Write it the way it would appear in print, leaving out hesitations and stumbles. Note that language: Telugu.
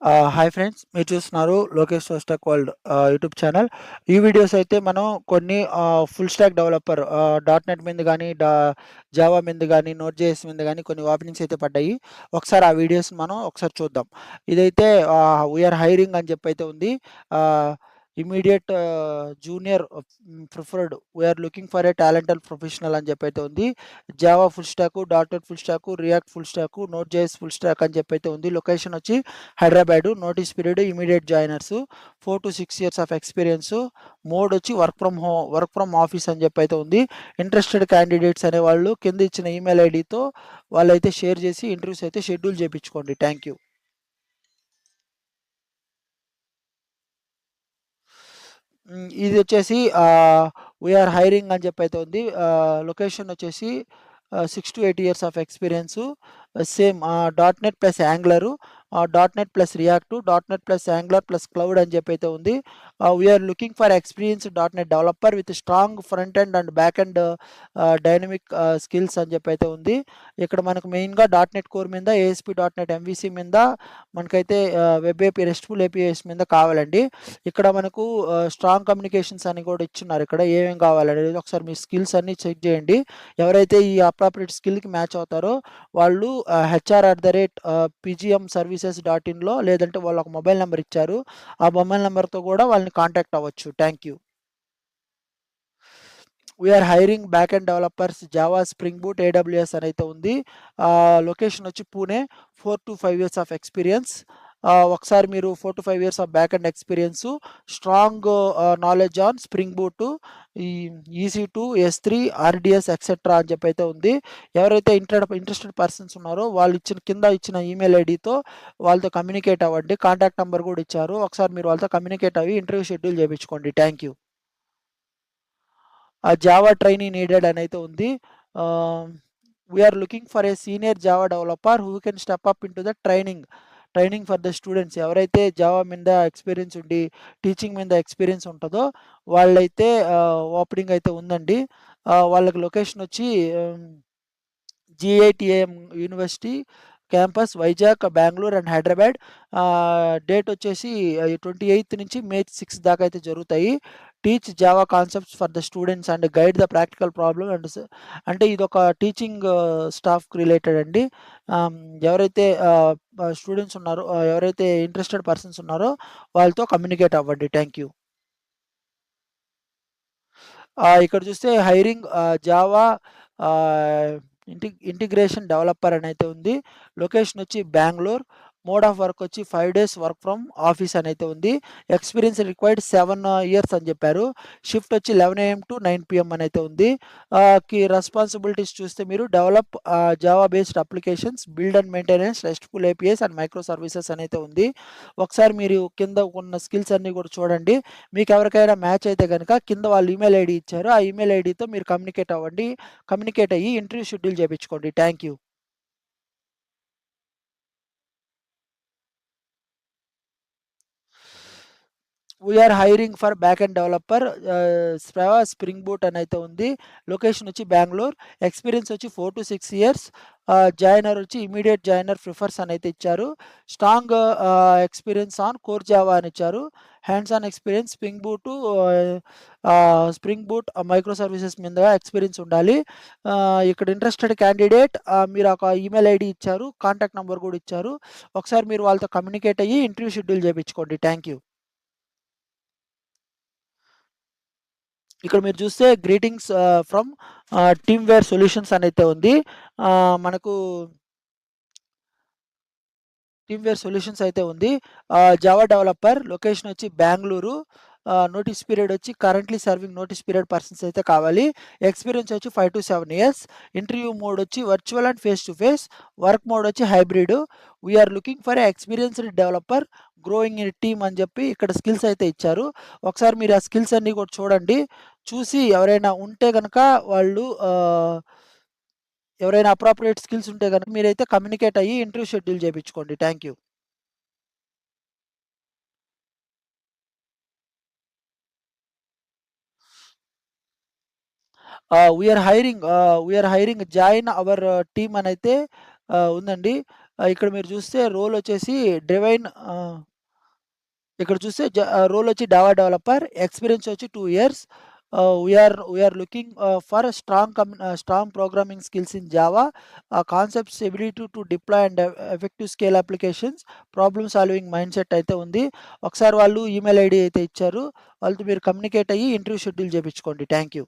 హాయ్ ఫ్రెండ్స్, మీరు చూస్తున్నారు లోకేష్ సోస్టాక్ వరల్డ్ యూట్యూబ్ ఛానల్. ఈ వీడియోస్ అయితే మనం కొన్ని full stack developer dot net మీద కానీ జావా మీద కానీ నోట్ జేఎస్ మీద కానీ కొన్ని ఓపెనింగ్స్ అయితే పడ్డాయి. ఒకసారి ఆ వీడియోస్ మనం ఒకసారి చూద్దాం. ఇదైతే వీఆర్ హైరింగ్ అని చెప్పి అయితే ఉంది. Immediate junior preferred we are looking for a talented professional అని చెప్పి అయితే ఉంది. Java full stack, dot net full stack, React full stack, Node JS full stack అని చెప్పి అయితే ఉంది. లొకేషన్ వచ్చి Hyderabad. Notice period immediate joiners, 4 to 6 years of experience. Mode వచ్చి వర్క్ ఫ్రమ్ ఆఫీస్ అని చెప్పి అయితే ఉంది. ఇంట్రెస్టెడ్ క్యాండిడేట్స్ అనేవాళ్ళు కింద ఇచ్చిన ఈమెయిల్ ఐడితో వాళ్ళైతే షేర్ చేసి ఇంటర్వ్యూస్ అయితే షెడ్యూల్ చేయించుకోండి. Thank you. ఇది వచ్చేసి వీఆర్ హైరింగ్ అని చెప్పి అయితే ఉంది. లొకేషన్ వచ్చేసి 6 to 8 years of experience. Same dot net plus Angular, dot net plus React, dot net plus Angular plus cloud అని చెప్పి అయితే ఉంది. We are looking for experience dot net developer with strong front end and back end dynamic skills అని చెప్పి అయితే ఉంది. ఇక్కడ మనకు మెయిన్గా డాట్ నెట్ కోర్ మీద, ఏఎస్పి డాట్ నెట్ ఎంవిసి మీద మనకైతే వెబ్ ఏపీ రెస్ట్ఫుల్ ఏపీఎస్ మీద కావాలండి. ఇక్కడ మనకు స్ట్రాంగ్ కమ్యూనికేషన్స్ అని కూడా ఇచ్చున్నారు. ఇక్కడ ఏమేమి కావాలనేది ఒకసారి మీ స్కిల్స్ అన్ని చెక్ చేయండి. ఎవరైతే ఈ అప్రాప్రియేట్ స్కిల్కి మ్యాచ్ అవుతారో వాళ్ళు HR@pgmservices.inలో లేదంటే వాళ్ళు ఒక మొబైల్ నెంబర్ ఇచ్చారు. ఆ మొబైల్ నెంబర్తో కూడా వాళ్ళని కాంటాక్ట్ అవ్వచ్చు. Thank you. We are hiring backend developers Java, Spring Boot, AWS అని అయితే ఉంది. లొకేషన్ వచ్చి Pune. 4 to 5 years of experience. ఒకసారి మీరు 4 to 5 years ఆఫ్ backend experience, strong knowledge on Spring Boot, ఈ EC2, S3, RDS ఎక్సెట్రా అని చెప్పి అయితే ఉంది. ఎవరైతే ఇంట్రెస్టెడ్ పర్సన్స్ ఉన్నారో వాళ్ళు కింద ఇచ్చిన ఈమెయిల్ ఐడితో వాళ్ళతో కమ్యూనికేట్ అవ్వండి. కాంటాక్ట్ నెంబర్ కూడా ఇచ్చారు. ఒకసారి మీరు వాళ్ళతో కమ్యూనికేట్ అయ్యి ఇంటర్వ్యూ షెడ్యూల్ చేయించుకోండి. Thank you. Java trainee needed అని అయితే ఉంది. We are looking for a senior Java developer who can step up into the training for the students. ఎవరైతే జావా మీద ఎక్స్పీరియన్స్ ఉండి టీచింగ్ మీద ఎక్స్పీరియన్స్ ఉంటుందో వాళ్ళైతే ఓపెనింగ్ అయితే ఉందండి. వాళ్ళకి లొకేషన్ వచ్చి GITIM university campus, Vizag, Bengaluru and Hyderabad. Date వచ్చేసి 28th నుంచి May 6 దాకా అయితే జరుగుతాయి. Teach Java concepts for the students and guide the practical problem and అంటే ఇది ఒక టీచింగ్ స్టాఫ్కి రిలేటెడ్ అండి. ఎవరైతే స్టూడెంట్స్ ఉన్నారో, ఎవరైతే ఇంట్రెస్టెడ్ పర్సన్స్ ఉన్నారో వాళ్ళతో కమ్యూనికేట్ అవ్వండి. Thank you. ఇక్కడ చూస్తే హైరింగ్ జావా ఇంటిగ్రేషన్ డెవలపర్ అని అయితే ఉంది. లొకేషన్ వచ్చి బెంగళూరు. మోడ్ ఆఫ్ వర్క్ వచ్చి 5 days వర్క్ ఫ్రమ్ ఆఫీస్ అని అయితే ఉంది. ఎక్స్పీరియన్స్ రిక్వైర్డ్ 7 years అని చెప్పారు. షిఫ్ట్ వచ్చి 11 AM to 9 PM అని అయితే ఉంది. రెస్పాన్సిబిలిటీస్ చూస్తే మీరు develop Java based applications, build and maintenance, RESTful APS and micro services అని అయితే ఉంది. ఒకసారి మీరు కింద ఉన్న స్కిల్స్ అన్నీ కూడా చూడండి. మీకు ఎవరికైనా మ్యాచ్ అయితే కనుక కింద వాళ్ళు ఈమెయిల్ ఐడి ఇచ్చారు. ఆ ఈమెయిల్ ఐడితో మీరు కమ్యూనికేట్ అవ్వండి. కమ్యూనికేట్ అయ్యి ఇంటర్వ్యూ షెడ్యూల్ చేయించుకోండి. Thank you. We are hiring for backend developer Spring Boot అని అయితే ఉంది. లొకేషన్ వచ్చి బెంగళూరు. ఎక్స్పీరియన్స్ వచ్చి 4 to 6 years. జాయినర్ వచ్చి ఇమీడియట్ జాయినర్ ప్రిఫర్స్ అని అయితే ఇచ్చారు. Strong experience on core Java అని ఇచ్చారు. Hands on experience Spring Boot microservices మీద ఎక్స్పీరియన్స్ ఉండాలి. ఇక్కడ ఇంట్రెస్టెడ్ క్యాండిడేట్ మీరు ఒక ఈమెయిల్ ఐడి ఇచ్చారు, కాంటాక్ట్ నెంబర్ కూడా ఇచ్చారు. ఒకసారి మీరు వాళ్ళతో కమ్యూనికేట్ అయ్యి ఇంటర్వ్యూ షెడ్యూల్ చేయించుకోండి. Thank you. ఇక్కడ మీరు చూస్తే greetings from Teamware Solutions అని అయితే ఉంది. మనకు టీమ్ వేర్ సొల్యూషన్స్ అయితే ఉంది. జావా డెవలపర్, లొకేషన్ వచ్చి బెంగళూరు. నోటీస్ పీరియడ్ వచ్చి currently serving notice period persons అయితే కావాలి. ఎక్స్పీరియన్స్ వచ్చి 5 to 7 years. ఇంటర్వ్యూ మోడ్ వచ్చి virtual and face to face. Work mode వచ్చి hybrid. We are looking for experienced developer growing in team అని చెప్పి ఇక్కడ స్కిల్స్ అయితే ఇచ్చారు. ఒకసారి మీరు ఆ స్కిల్స్ అన్నీ కూడా చూడండి. చూసి ఎవరైనా ఉంటే కనుక వాళ్ళు ఎవరైనా అప్రాప్రియేట్ స్కిల్స్ ఉంటే గనుక మీరైతే కమ్యూనికేట్ అయ్యి ఇంటర్వ్యూ షెడ్యూల్ చేయించుకోండి. Thank you. We are hiring join our team అని అయితే ఉందండి. ఇక్కడ మీరు చూస్తే రోల్ వచ్చేసి డివైన్ ఇక్కడ చూస్తే రోల్ వచ్చి జావా డెవలపర్, ఎక్స్‌పీరియన్స్ వచ్చి 2 years. We are looking for strong programming skills in Java, concepts ability to deploy and effective scale applications, problem solving mindset అయితే ఉంది. ఒకసారి వాళ్ళు ఈమెయిల్ ఐడీ అయితే ఇచ్చారు. వాళ్ళతో మీరు కమ్యూనికేట్ అయ్యి ఇంటర్వ్యూ షెడ్యూల్ చేపించుకోండి. Thank you.